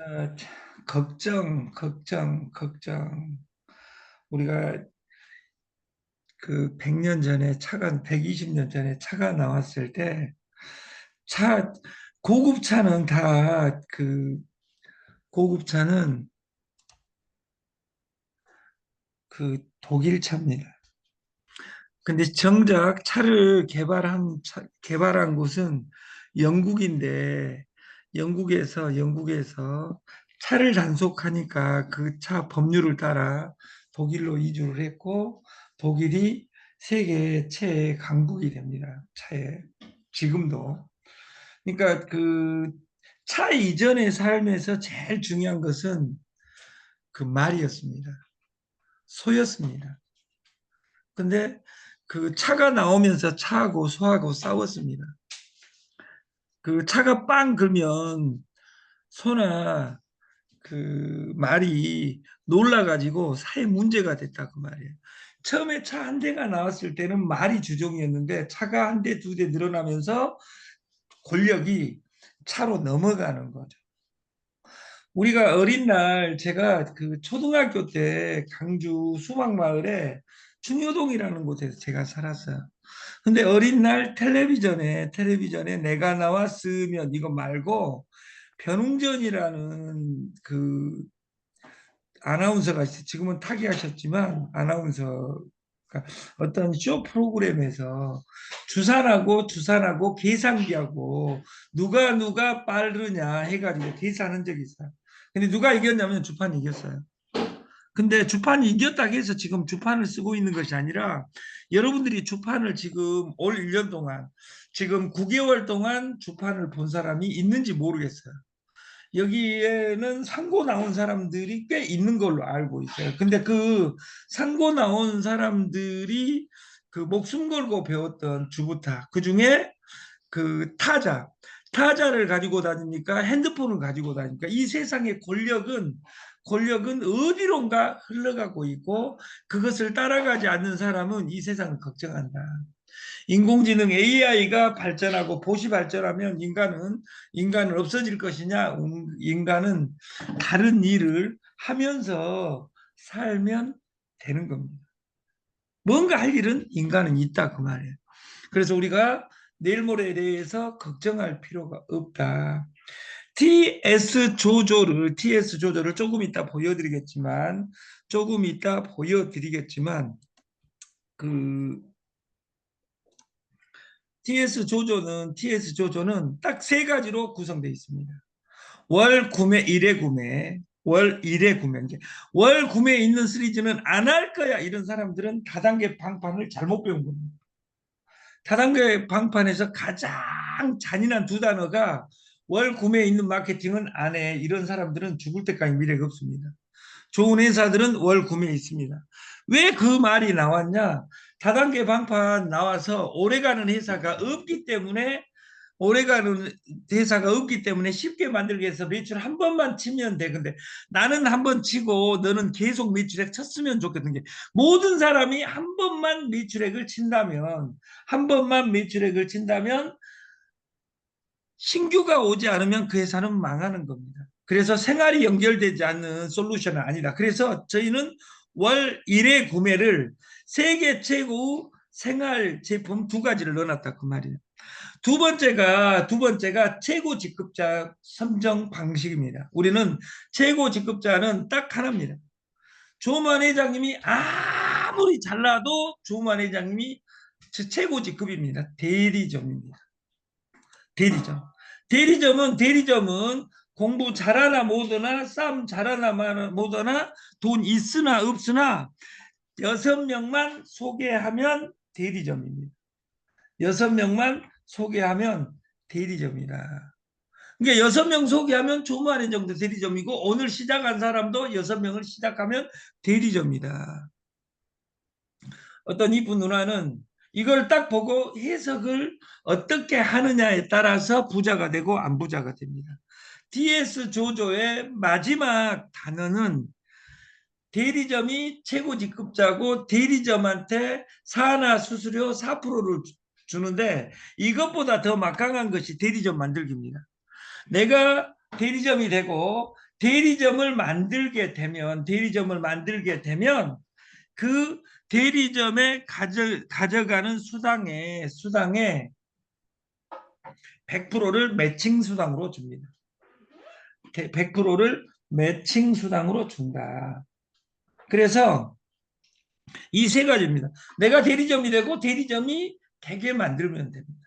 어, 걱정. 우리가 그 100년 전에 120년 전에 차가 나왔을 때 차, 고급차는 다 고급차는 독일 차입니다. 근데 정작 차를 개발한 곳은 영국인데 영국에서 차를 단속하니까 그 차 법률을 따라 독일로 이주를 했고 독일이 세계 최애 강국이 됩니다. 차에 지금도. 그러니까 그 차 이전의 삶에서 제일 중요한 것은 그 말이었습니다. 소였습니다. 근데 그 차가 나오면서 차하고 소하고 싸웠습니다. 그 차가 빵 걸면 소나 그 말이 놀라가지고 사회 문제가 됐다 그 말이에요. 처음에 차 한 대가 나왔을 때는 말이 주종이었는데 차가 한 대, 두 대 늘어나면서 권력이 차로 넘어가는 거죠. 우리가 어린 날 제가 그 초등학교 때 강주 수박마을에 충효동이라는 곳에서 제가 살았어요. 근데 어린 날 텔레비전에 내가 나왔으면 이거 말고 변웅전이라는 그 아나운서가 있어요. 지금은 타계하셨지만 아나운서가 어떤 쇼 프로그램에서 주산하고 계산기하고 누가 빠르냐 해가지고 계산한 적이 있어요. 근데 누가 이겼냐면 주판이 이겼어요. 근데 주판이 이겼다고 해서 지금 주판을 쓰고 있는 것이 아니라 여러분들이 주판을 지금 올 1년 동안 지금 9개월 동안 주판을 본 사람이 있는지 모르겠어요. 여기에는 상고 나온 사람들이 꽤 있는 걸로 알고 있어요. 근데 그 상고 나온 사람들이 그 목숨 걸고 배웠던 주부타, 그 중에 그 타자를 가지고 다니니까 핸드폰을 가지고 다니니까 이 세상의 권력은 어디론가 흘러가고 있고 그것을 따라가지 않는 사람은 이 세상을 걱정한다. 인공지능 AI가 발전하고 봇이 발전하면 인간은 없어질 것이냐? 인간은 다른 일을 하면서 살면 되는 겁니다. 뭔가 할 일은 인간은 있다 그 말이에요. 그래서 우리가 내일 모레에 대해서 걱정할 필요가 없다. TS 조조를 조금 이따 보여드리겠지만 그 TS 조조는 딱 세 가지로 구성되어 있습니다. 월 구매, 월 1회 구매. 월 구매에 있는 시리즈는 안 할 거야. 이런 사람들은 다단계 방판을 잘못 배운 겁니다. 다단계 방판에서 가장 잔인한 두 단어가 월 구매에 있는 마케팅은 안 해. 이런 사람들은 죽을 때까지 미래가 없습니다. 좋은 회사들은 월 구매에 있습니다. 왜 그 말이 나왔냐? 다단계 방판 나와서 오래가는 회사가 없기 때문에 오래가는 회사가 없기 때문에 쉽게 만들기 위해서 매출 한 번만 치면 돼. 근데 나는 한 번 치고 너는 계속 매출액 쳤으면 좋겠는 게 모든 사람이 한 번만 매출액을 친다면 신규가 오지 않으면 그 회사는 망하는 겁니다. 그래서 생활이 연결되지 않는 솔루션은 아니다. 그래서 저희는 월 1회 구매를 세계 최고 생활 제품 두 가지를 넣어놨다 그 말이에요. 두 번째가 최고 직급자 선정 방식입니다. 우리는 최고 직급자는 딱 하나입니다. 조만 회장님이 아무리 잘나도 조만 회장님이 최고 직급입니다. 대리점입니다. 대리점. 대리점은 공부 잘하나 못하나 싸움 잘하나 못하나 돈 있으나 없으나 6명만 소개하면 대리점입니다. 6명만 소개하면 대리점이다. 그러니까 6명 소개하면 주말에 정도 대리점이고 오늘 시작한 사람도 6명을 시작하면 대리점이다. 어떤 이쁜 누나는 이걸 딱 보고 해석을 어떻게 하느냐에 따라서 부자가 되고 안 부자가 됩니다. DS 조조의 마지막 단어는 대리점이 최고 직급자고 대리점한테 사나 수수료 4%를 주는데 이것보다 더 막강한 것이 대리점 만들기입니다. 내가 대리점이 되고 대리점을 만들게 되면 그 대리점에 가져가는 수당의 100%를 매칭 수당으로 줍니다. 100%를 매칭 수당으로 준다. 그래서 이 세 가지입니다. 내가 대리점이 되고 대리점이 되게 만들면 됩니다.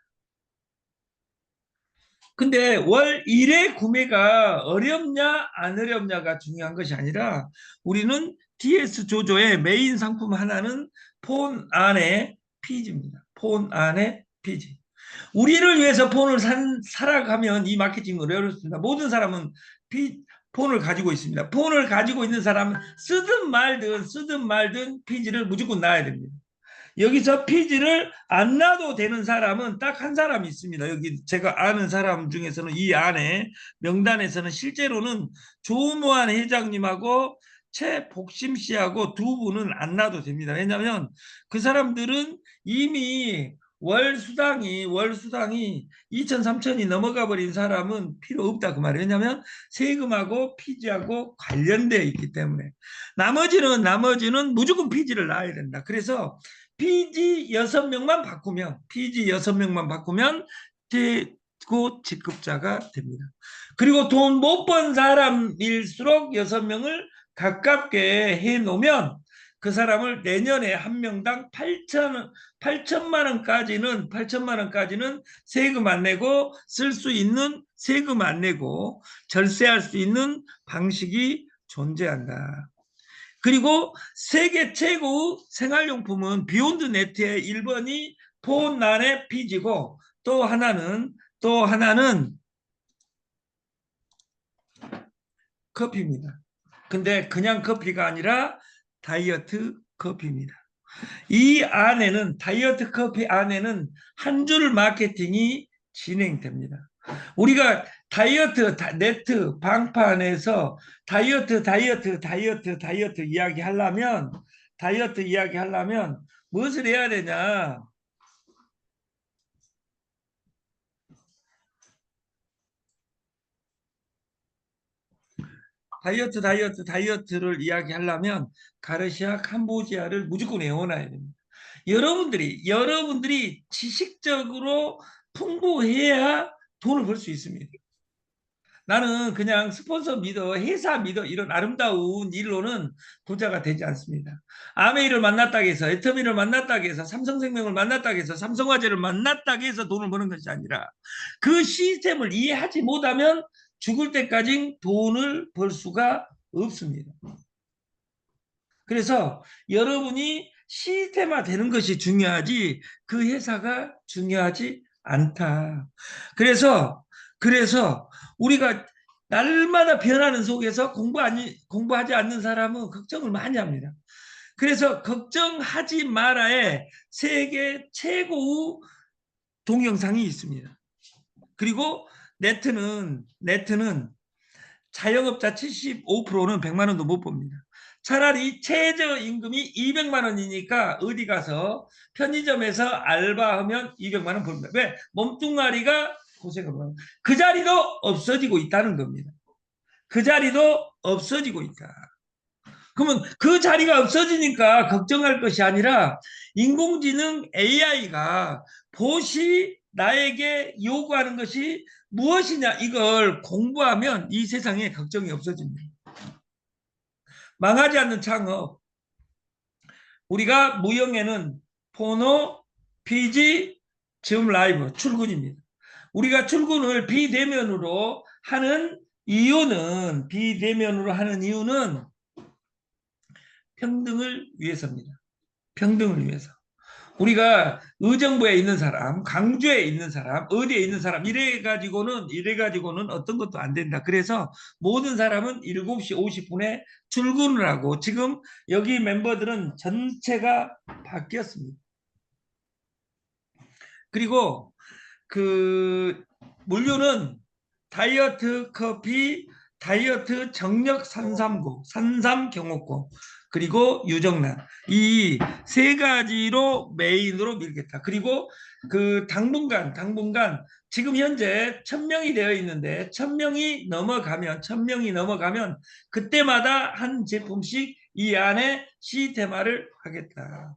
근데 월 1회 구매가 어렵냐 안 어렵냐가 중요한 것이 아니라 우리는 DS 조조의 메인 상품 하나는 폰 안에 피지입니다. 폰 안에 피지. 우리를 위해서 폰을 살아가면 이 마케팅은 어렵습니다. 모든 사람은 폰을 가지고 있습니다. 폰을 가지고 있는 사람은 쓰든 말든 피지를 무조건 놔야 됩니다. 여기서 피지를 안 놔도 되는 사람은 딱 한 사람이 있습니다. 여기 제가 아는 사람 중에서는 이 안에 명단에서는 실제로는 조모한 회장님하고 최복심 씨하고 두 분은 안 놔도 됩니다. 왜냐하면 그 사람들은 이미 월 수당이 2천, 3천이 넘어가 버린 사람은 필요 없다 그 말이에요. 왜냐하면 세금하고 피지하고 관련되어 있기 때문에 나머지는 무조건 피지를 놔야 된다. 그래서 피지 6명만 바꾸면 대고 직급자가 됩니다. 그리고 돈 못 번 사람일수록 6명을 가깝게 해 놓으면 그 사람을 내년에 한 명당 8천만 원까지는 세금 안 내고 쓸 수 있는 세금 안 내고 절세할 수 있는 방식이 존재한다. 그리고 세계 최고 생활용품은 비욘드 네트의 1번이 폰난의 피지고 또 하나는 커피입니다. 근데 그냥 커피가 아니라 다이어트 커피입니다. 이 안에는 다이어트 커피 안에는 한 줄 마케팅이 진행됩니다. 우리가 다이어트 네트 방판에서 다이어트 이야기하려면 무엇을 해야 되냐? 다이어트를 이야기하려면 가르시아 캄보지아를 무조건 외워놔야 됩니다. 여러분들이 지식적으로 풍부해야 돈을 벌 수 있습니다. 나는 그냥 스폰서 믿어, 회사 믿어 이런 아름다운 일로는 부자가 되지 않습니다. 아메이를 만났다고 해서, 애터미를 만났다고 해서, 삼성생명을 만났다고 해서, 삼성화재를 만났다고 해서 돈을 버는 것이 아니라 그 시스템을 이해하지 못하면 죽을 때까지 돈을 벌 수가 없습니다. 그래서 여러분이 시스템화 되는 것이 중요하지 그 회사가 중요하지 않다. 그래서 우리가 날마다 변하는 속에서 공부하지 않는 사람은 걱정을 많이 합니다. 그래서 걱정하지 말아의 세계 최고의 동영상이 있습니다. 그리고 네트는 자영업자 75%는 100만 원도 못 봅니다. 차라리 최저임금이 200만 원이니까 어디 가서 편의점에서 알바하면 200만 원 벌니다. 왜? 몸뚱아리가 고생을 합니다. 그 자리도 없어지고 있다는 겁니다. 그 자리도 없어지고 있다. 그러면 그 자리가 없어지니까 걱정할 것이 아니라 인공지능 AI가 보시 나에게 요구하는 것이 무엇이냐 이걸 공부하면 이 세상에 걱정이 없어집니다. 망하지 않는 창업. 우리가 무형에는 포노, 피지, 줌 라이브 출근입니다. 우리가 출근을 비대면으로 하는 이유는 평등을 위해서입니다. 평등을 위해서. 우리가 의정부에 있는 사람, 강주에 있는 사람, 어디에 있는 사람 이래 가지고는 어떤 것도 안 된다. 그래서 모든 사람은 7시 50분에 출근을 하고 지금 여기 멤버들은 전체가 바뀌었습니다. 그리고 그 물류는 다이어트 커피, 다이어트 정력 339, 산삼 경옥고 그리고 유정란. 이 세 가지로 메인으로 밀겠다. 그리고 그 당분간 지금 현재 1,000명이 되어 있는데 1,000명이 넘어가면 그때마다 한 제품씩 이 안에 시테마를 하겠다.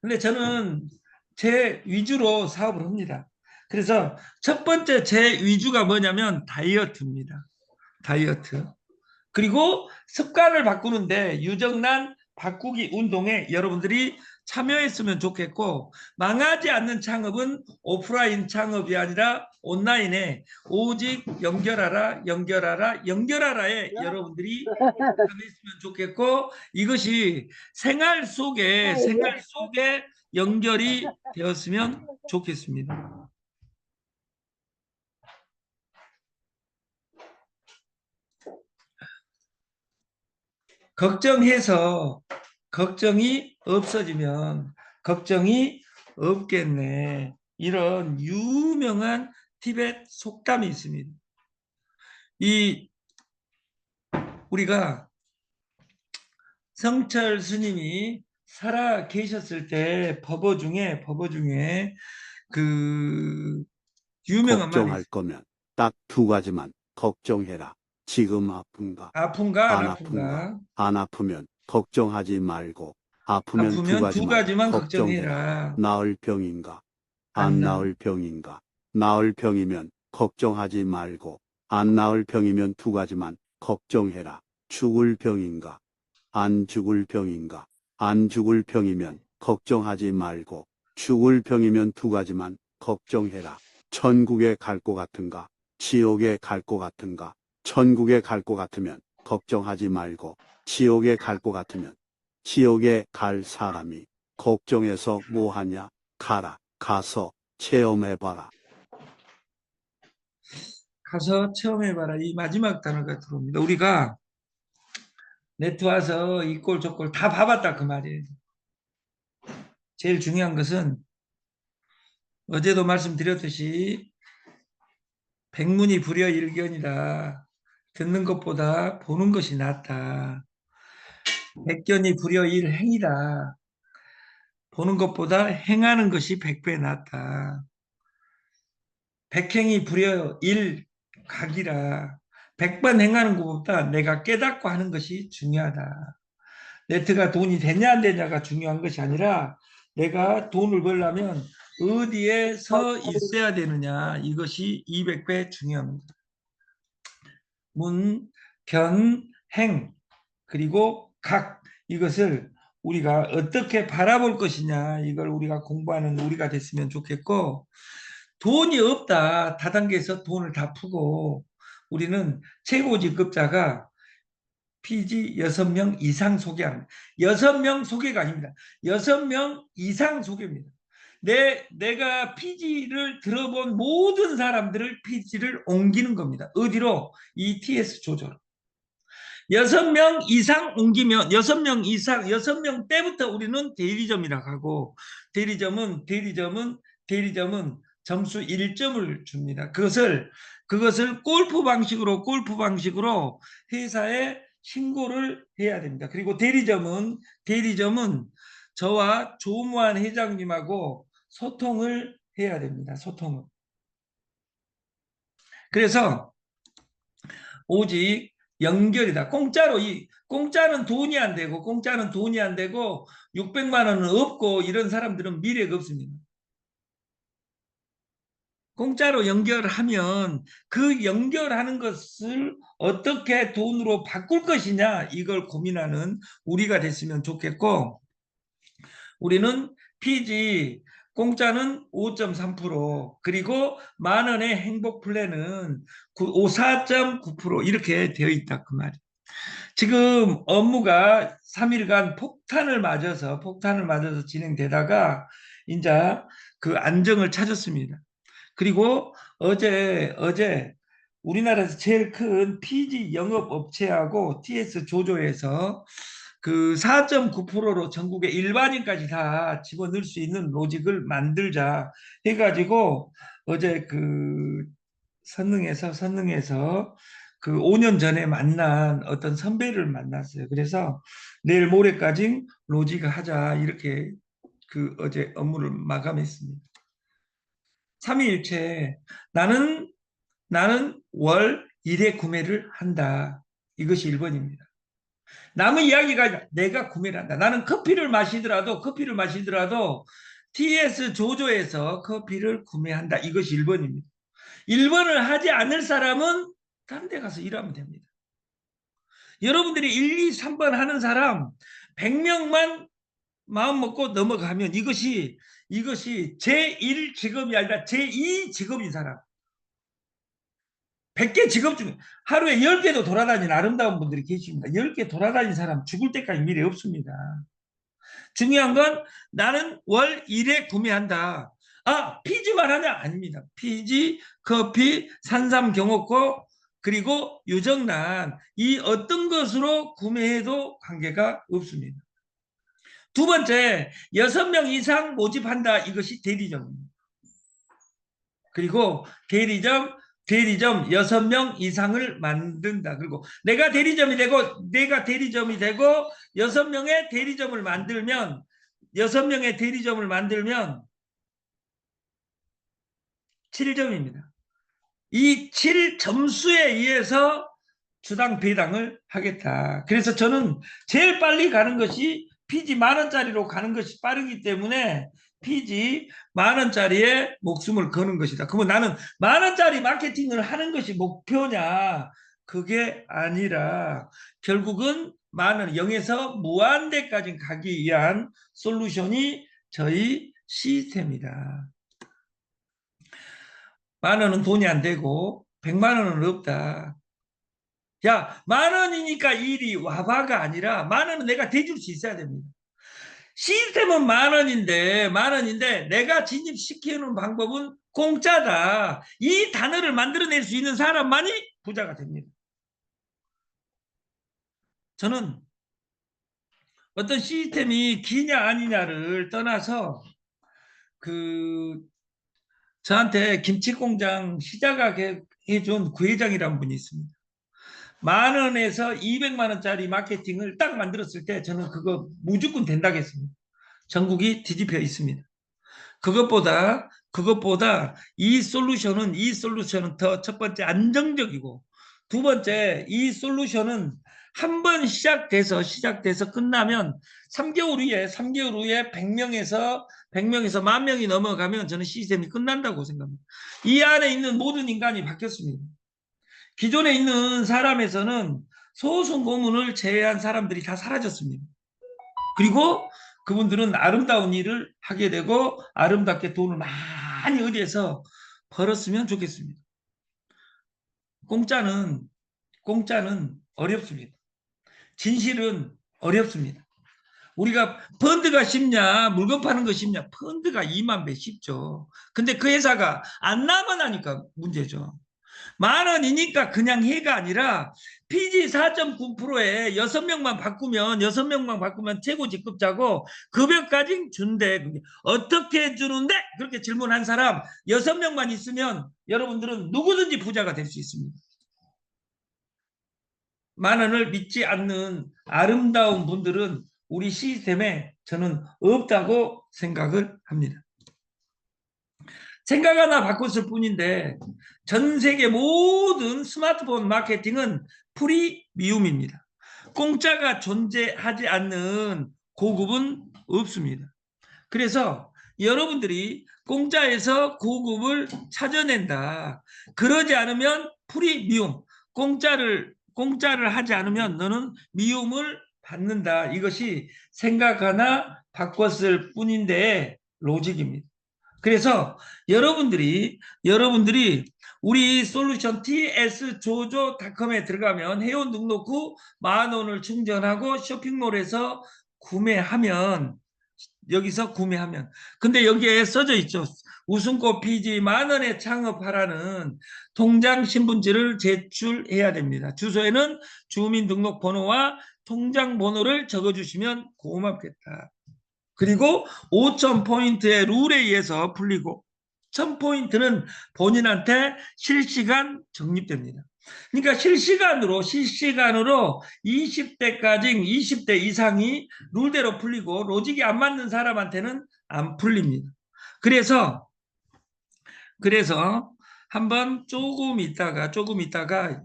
근데 저는 제 위주로 사업을 합니다. 그래서 첫 번째 제 위주가 뭐냐면 다이어트입니다. 다이어트. 그리고 습관을 바꾸는데 유정란 바꾸기 운동에 여러분들이 참여했으면 좋겠고, 망하지 않는 창업은 오프라인 창업이 아니라 온라인에 오직 연결하라, 연결하라, 연결하라에 여러분들이 참여했으면 좋겠고, 이것이 생활 속에 연결이 되었으면 좋겠습니다. 걱정해서 걱정이 없어지면 걱정이 없겠네. 이런 유명한 티벳 속담이 있습니다. 이 우리가 성철 스님이 살아 계셨을 때 법어 중에 그 유명한 말이 걱정할 있어요. 거면 딱 두 가지만 걱정해라. 지금 아픈가? 아픈가 안 안 아픈가? 아픈가? 안 아프면 걱정하지 말고 아프면 두 아프면 두 가지만 가지만 걱정해라. 걱정해라. 나을 병인가? 안 안 나. 나을 병인가? 나을 병이면 걱정하지 말고 안 나을 병이면 두 가지만 걱정해라. 죽을 병인가? 안 죽을 병인가? 안 죽을 병이면 걱정하지 말고 죽을 병이면 두 가지만 걱정해라. 천국에 갈 것 같은가? 지옥에 갈 것 같은가? 천국에 갈 것 같으면 걱정하지 말고 지옥에 갈 것 같으면 지옥에 갈 사람이 걱정해서 뭐 하냐? 가라. 가서 체험해봐라. 가서 체험해봐라. 이 마지막 단어가 들어옵니다. 우리가 네트 와서 이 꼴 저 꼴 다 봐봤다 그 말이에요. 제일 중요한 것은 어제도 말씀드렸듯이 백문이 불여일견이다. 듣는 것보다 보는 것이 낫다. 백견이 불여일행이다. 보는 것보다 행하는 것이 100배 낫다. 백행이 불여일각이라. 100번 행하는 것보다 내가 깨닫고 하는 것이 중요하다. 네트가 돈이 되냐 안 되냐가 중요한 것이 아니라 내가 돈을 벌려면 어디에 서 있어야 되느냐, 이것이 200배 중요합니다. 문, 견, 행, 그리고 각, 이것을 우리가 어떻게 바라볼 것이냐, 이걸 우리가 공부하는 우리가 됐으면 좋겠고, 돈이 없다 다단계에서 돈을 다 푸고, 우리는 최고직급자가 PG 6명 이상 소개합니다. 6명 소개가 아닙니다. 6명 이상 소개입니다. 내가 PG를 들어본 모든 사람들을 PG를 옮기는 겁니다. 어디로? ETS 조절. 6명 이상 옮기면 6명 때부터 우리는 대리점이라고 하고, 대리점은 점수 1점을 줍니다. 그것을 골프 방식으로 회사에 신고를 해야 됩니다. 그리고 대리점은 저와 조무한 회장님하고 소통을 해야 됩니다. 소통을. 그래서 오직 연결이다. 공짜는 돈이 안 되고 600만 원은 없고 이런 사람들은 미래가 없습니다. 공짜로 연결하면 그 연결하는 것을 어떻게 돈으로 바꿀 것이냐, 이걸 고민하는 우리가 됐으면 좋겠고, 우리는 PG 공짜는 5.3%, 그리고 만 원의 행복 플랜은 4.9% 이렇게 되어 있다 그 말이에요. 지금 업무가 3일간 폭탄을 맞아서 진행되다가 이제 그 안정을 찾았습니다. 그리고 어제 우리나라에서 제일 큰 PG 영업업체하고 TS 조조에서 그 4.9%로 전국의 일반인까지 다 집어넣을 수 있는 로직을 만들자 해가지고 어제 그 선능해서 그 5년 전에 만난 어떤 선배를 만났어요. 그래서 내일 모레까지 로직을 하자 이렇게 그 어제 업무를 마감했습니다. 삼위일체 나는 월 1회 구매를 한다. 이것이 1번입니다. 남의 이야기가 아니라 내가 구매를 한다. 나는 커피를 마시더라도 TS 조조에서 커피를 구매한다. 이것이 1번입니다. 1번을 하지 않을 사람은 다른 데 가서 일하면 됩니다. 여러분들이 1, 2, 3번 하는 사람 100명만 마음 먹고 넘어가면 이것이 제1 직업이 아니라 제2 직업인 사람. 100개 직업 중에 하루에 10개도 돌아다니는 아름다운 분들이 계십니다. 10개 돌아다니는 사람 죽을 때까지 미래 없습니다. 중요한 건 나는 월 1회 구매한다. 아, 피지만 하냐? 아닙니다. 피지, 커피, 산삼, 경옥고 그리고 유정란 이 어떤 것으로 구매해도 관계가 없습니다. 두 번째, 6명 이상 모집한다. 이것이 대리점입니다. 그리고 대리점 6명 이상을 만든다. 그리고 내가 대리점이 되고 6명의 대리점을 만들면 7점입니다. 이 7점수에 의해서 주당 배당을 하겠다. 그래서 저는 제일 빨리 가는 것이 피지 10,000원짜리로 가는 것이 빠르기 때문에 피지 10,000원짜리에 목숨을 거는 것이다. 그러면 나는 10,000원짜리 마케팅을 하는 것이 목표냐? 그게 아니라 결국은 10,000원 0에서 무한대까지 가기 위한 솔루션이 저희 시스템이다. 10,000원은 돈이 안 되고 100만 원은 없다. 야, 10,000원이니까 일이 와봐가 아니라 10,000원은 내가 대줄 수 있어야 됩니다. 시스템은 10,000원인데 내가 진입시키는 방법은 공짜다. 이 단어를 만들어낼 수 있는 사람만이 부자가 됩니다. 저는 어떤 시스템이 기냐 아니냐를 떠나서 저한테 김치공장 시작하게 해준 구회장이라는 분이 있습니다. 10,000원에서 200만 원짜리 마케팅을 딱 만들었을 때 저는 그거 무조건 된다고 했습니다. 전국이 뒤집혀 있습니다. 그것보다 이 솔루션은 더 첫 번째 안정적이고 두 번째 이 솔루션은 한 번 시작돼서 끝나면 3개월 후에 100명에서 10,000명이 넘어가면 저는 시스템이 끝난다고 생각합니다. 이 안에 있는 모든 인간이 바뀌었습니다. 기존에 있는 사람에서는 소송 고문을 제외한 사람들이 다 사라졌습니다. 그리고 그분들은 아름다운 일을 하게 되고 아름답게 돈을 많이 어디에서 벌었으면 좋겠습니다. 공짜는 어렵습니다. 진실은 어렵습니다. 우리가 펀드가 쉽냐 물건 파는 거 쉽냐 펀드가 2만 배 쉽죠. 근데 그 회사가 안 남아나니까 문제죠. 10,000원이니까 그냥 해가 아니라 PG 4.9%에 6명만 바꾸면 최고 직급자고 급여까지 준대. 어떻게 주는데? 그렇게 질문한 사람 6명만 있으면 여러분들은 누구든지 부자가 될 수 있습니다. 10,000원을 믿지 않는 아름다운 분들은 우리 시스템에 저는 없다고 생각을 합니다. 생각 하나 바꿨을 뿐인데 전 세계 모든 스마트폰 마케팅은 프리미움입니다. 공짜가 존재하지 않는 고급은 없습니다. 그래서 여러분들이 공짜에서 고급을 찾아낸다. 그러지 않으면 프리미움, 공짜를 하지 않으면 너는 미움을 받는다. 이것이 생각 하나 바꿨을 뿐인데 로직입니다. 그래서 여러분들이 우리 솔루션 ts조조닷컴에 들어가면 회원 등록 후 10,000원을 충전하고 쇼핑몰에서 여기서 구매하면 근데 여기에 써져 있죠. 웃음꽃 PG 10,000원에 창업하라는 통장 신분지를 제출해야 됩니다. 주소에는 주민등록번호와 통장 번호를 적어주시면 고맙겠다. 그리고 5,000포인트의 룰에 의해서 풀리고 1000포인트는 본인한테 실시간 적립됩니다. 그러니까 실시간으로 20대까지 20대 이상이 룰대로 풀리고 로직이 안 맞는 사람한테는 안 풀립니다. 그래서 한번 조금 있다가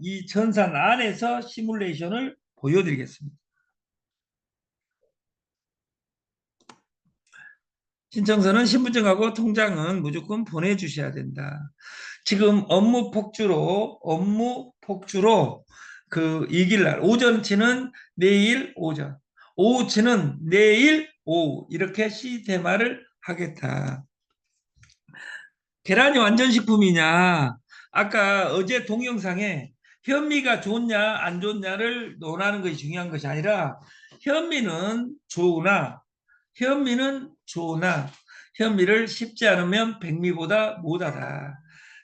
이 전산 안에서 시뮬레이션을 보여드리겠습니다. 신청서는 신분증하고 통장은 무조건 보내주셔야 된다. 지금 업무 폭주로 그 이길날 오전치는 내일 오전, 오후치는 내일 오후 이렇게 시스템화를 하겠다. 계란이 완전식품이냐? 아까 어제 동영상에 현미가 좋냐 안 좋냐를 논하는 것이 중요한 것이 아니라 현미는 좋으나 현미는 좋으나 현미를 씹지 않으면 백미보다 못하다.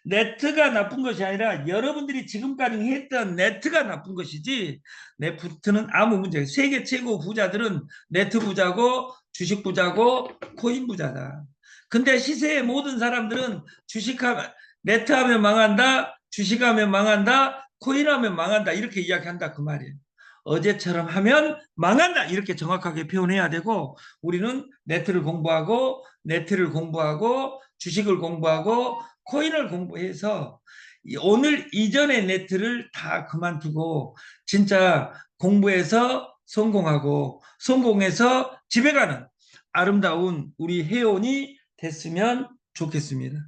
네트가 나쁜 것이 아니라 여러분들이 지금까지 했던 네트가 나쁜 것이지 네트는 아무 문제. 세계 최고 부자들은 네트 부자고 주식 부자고 코인 부자다. 근데 시세의 모든 사람들은 주식하면 네트하면 망한다, 주식하면 망한다, 코인하면 망한다 이렇게 이야기한다 그 말이에요. 어제처럼 하면 망한다 이렇게 정확하게 표현해야 되고 우리는 네트를 공부하고 주식을 공부하고 코인을 공부해서 오늘 이전의 네트를 다 그만두고 진짜 공부해서 성공해서 집에 가는 아름다운 우리 회원이 됐으면 좋겠습니다.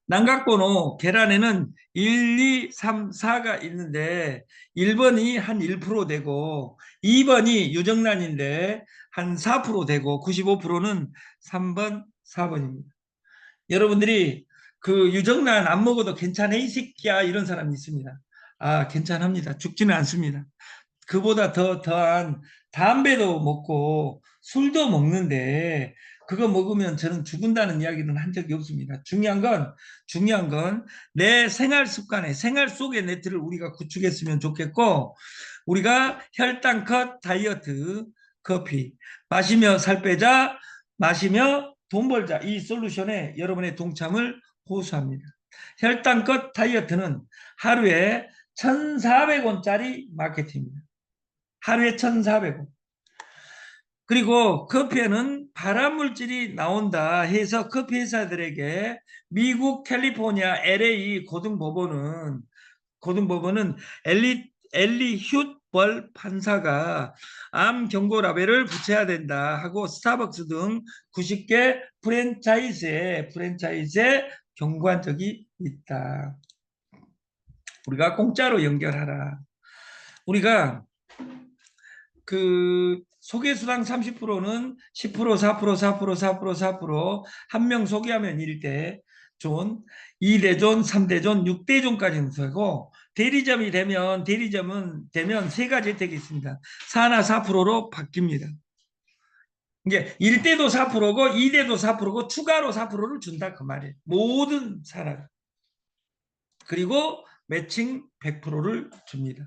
난각번호 계란에는 1, 2, 3, 4가 있는데 1번이 한 1% 되고 2번이 유정란인데 한 4% 되고 95%는 3번, 4번입니다. 여러분들이 그 유정란 안 먹어도 괜찮아 이 새끼야 이런 사람이 있습니다. 아 괜찮합니다. 죽지는 않습니다. 그보다 더한 담배도 먹고 술도 먹는데 그거 먹으면 저는 죽는다는 이야기는 한 적이 없습니다. 중요한 건 내 생활 습관에 생활 속의 네트를 우리가 구축했으면 좋겠고 우리가 혈당 컷 다이어트 커피 마시며 살 빼자 마시며 돈 벌자 이 솔루션에 여러분의 동참을 호소합니다. 혈당 컷 다이어트는 하루에 1,400원짜리 마케팅입니다. 하루에 1,400원. 그리고 커피에는 발암물질이 나온다 해서 커피 회사들에게 미국 캘리포니아 LA 고등법원은 엘리 휴벌 판사가 암 경고 라벨을 붙여야 된다 하고 스타벅스 등 90개 프랜차이즈에 경고한 적이 있다. 우리가 공짜로 연결하라. 우리가 그 소개수당 30%는 10%, 4%한 명 소개하면 1대 존, 2대 존, 3대 존, 6대 존까지는 되고 대리점은 되면 세 가지 혜택이 있습니다. 4나 4%로 바뀝니다. 이게 1대도 4%고 2대도 4%고 추가로 4%를 준다 그 말이에요. 모든 사람. 그리고 매칭 100%를 줍니다.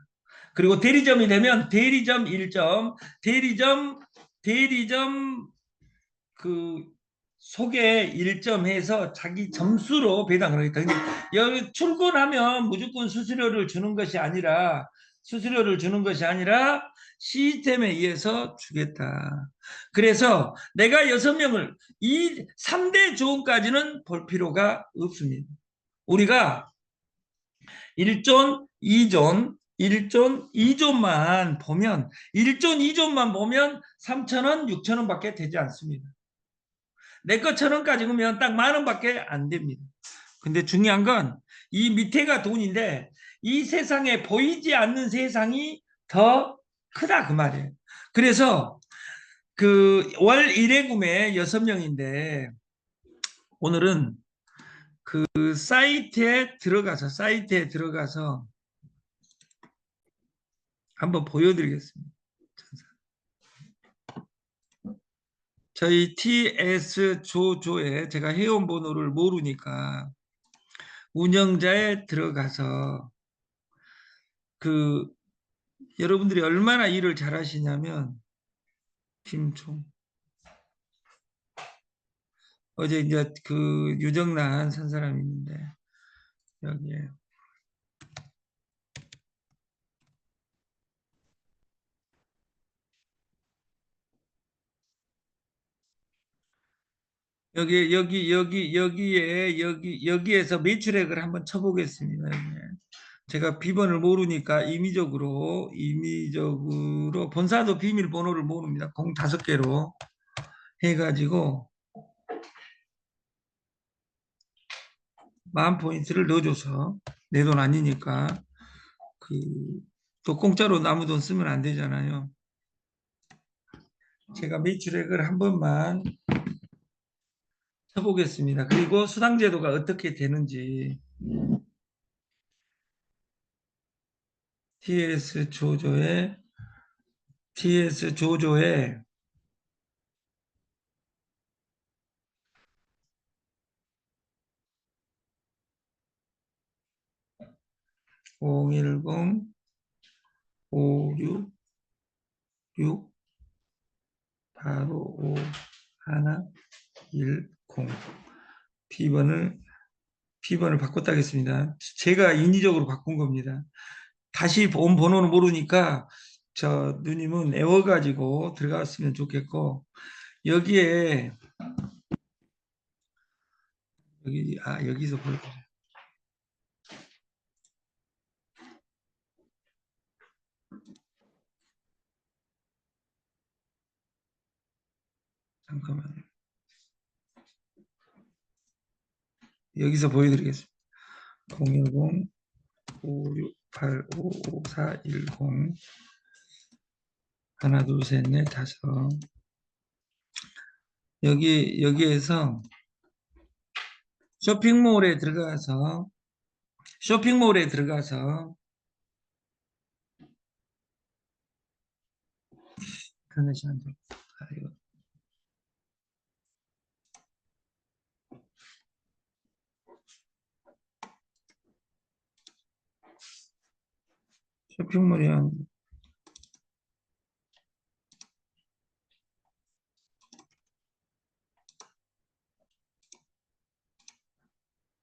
그리고 대리점이 되면 대리점 1점, 대리점 그 소개 1점 해서 자기 점수로 배당을 하겠다. 근데 여기 출근하면 무조건 수수료를 주는 것이 아니라 시스템에 의해서 주겠다. 그래서 내가 6명을 이 3대 조언까지는 볼 필요가 없습니다. 우리가 1존, 2존, 1존, 2존만 보면 1존, 2존만 보면 3,000원, 6,000원 밖에 되지 않습니다. 내 거 1,000원 찍으면 딱 10,000원 밖에 안 됩니다. 근데 중요한 건 이 밑에가 돈인데 이 세상에 보이지 않는 세상이 더 크다 그 말이에요. 그래서 그 월 1회 구매 6명인데 오늘은 그 사이트에 들어가서 한번 보여드리겠습니다. 저희 TS 조조에 제가 회원 번호를 모르니까 운영자에 들어가서 그 여러분들이 얼마나 일을 잘하시냐면 김총 어제 이제 그 유정란 산 사람이 있는데 여기에 여기에서 매출액을 한번 쳐보겠습니다. 여기에. 제가 비번을 모르니까 임의적으로 본사도 비밀번호를 모릅니다. 공 5개로 해가지고 10,000포인트를 넣어줘서 내 돈 아니니까 그 또 공짜로 남의 돈 쓰면 안 되잖아요. 제가 매출액을 한 번만 쳐보겠습니다. 그리고 수당제도가 어떻게 되는지 TS 조조의 TS 조조의 010 566 8551 10 B번을 바꿨다겠습니다. 제가 인위적으로 바꾼 겁니다. 다시 본 번호는 모르니까 저 누님은 애워가지고 들어갔으면 좋겠고 여기에 여기서 볼게요. 잠깐만요. 여기서 보여드리겠습니다. 010 56855410 하나 둘 셋 넷 다섯 여기에서 쇼핑몰에 들어가서 쇼핑몰에 들어가서 인터넷이 안 돼. 이거. 쇼핑몰이 안